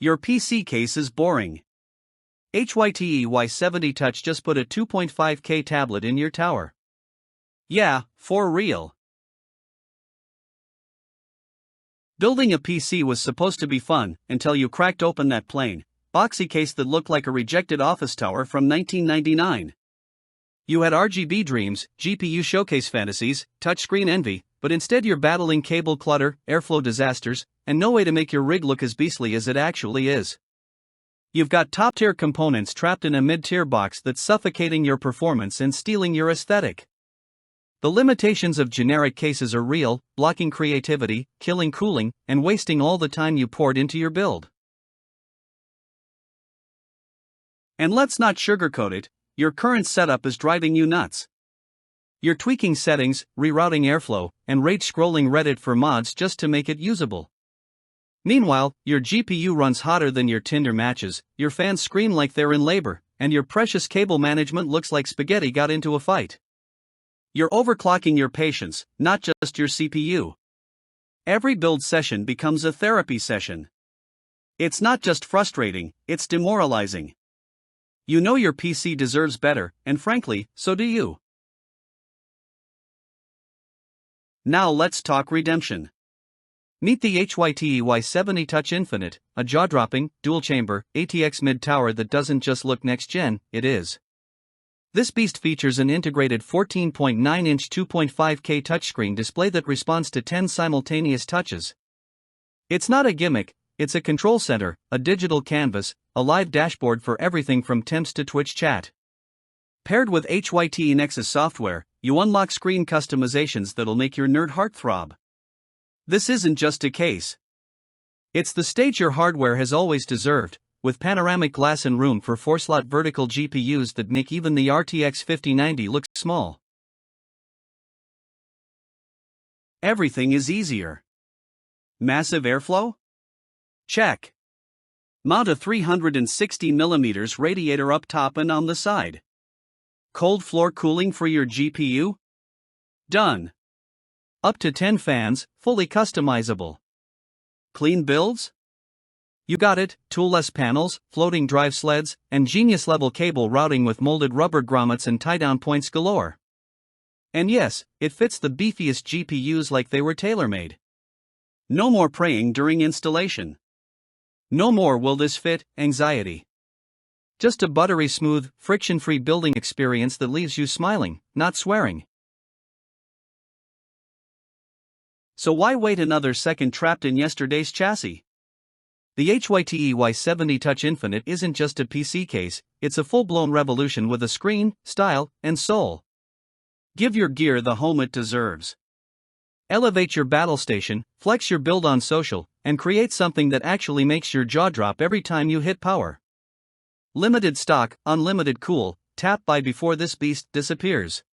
Your PC case is boring. HYTE Y70 Touch just put a 2.5K tablet in your tower. Yeah, for real. Building a PC was supposed to be fun until you cracked open that plain, boxy case that looked like a rejected office tower from 1999. You had RGB dreams, GPU showcase fantasies, touchscreen envy, but instead you're battling cable clutter, airflow disasters, and no way to make your rig look as beastly as it actually is. You've got top-tier components trapped in a mid-tier box that's suffocating your performance and stealing your aesthetic. The limitations of generic cases are real, blocking creativity, killing cooling, and wasting all the time you poured into your build. And let's not sugarcoat it, your current setup is driving you nuts. You're tweaking settings, rerouting airflow, and rage-scrolling Reddit for mods just to make it usable. Meanwhile, your GPU runs hotter than your Tinder matches, your fans scream like they're in labor, and your precious cable management looks like spaghetti got into a fight. You're overclocking your patience, not just your CPU. Every build session becomes a therapy session. It's not just frustrating, it's demoralizing. You know your PC deserves better, and frankly, so do you. Now let's talk redemption. Meet the HYTE Y70 Touch Infinite, a jaw-dropping, dual-chamber, ATX mid-tower that doesn't just look next-gen, it is. This beast features an integrated 14.9-inch 2.5K touchscreen display that responds to 10 simultaneous touches. It's not a gimmick, it's a control center, a digital canvas, a live dashboard for everything from temps to Twitch chat. Paired with HYTE Nexus software, you unlock screen customizations that'll make your nerd heart throb. This isn't just a case. It's the stage your hardware has always deserved, with panoramic glass and room for 4-slot vertical GPUs that make even the RTX 5090 look small. Everything is easier. Massive airflow? Check. Mount a 360mm radiator up top and on the side. Cold floor cooling for your GPU? Done. Up to 10 fans, fully customizable. Clean builds? You got it, toolless panels, floating drive sleds, and genius-level cable routing with molded rubber grommets and tie-down points galore. And yes, it fits the beefiest GPUs like they were tailor-made. No more praying during installation. No more will this fit anxiety. Just a buttery smooth, friction-free building experience that leaves you smiling, not swearing. So why wait another second trapped in yesterday's chassis? The HYTE Y70 Touch Infinite isn't just a PC case, it's a full-blown revolution with a screen, style, and soul. Give your gear the home it deserves. Elevate your battle station, flex your build on social, and create something that actually makes your jaw drop every time you hit power. Limited stock, unlimited cool, tap buy before this beast disappears.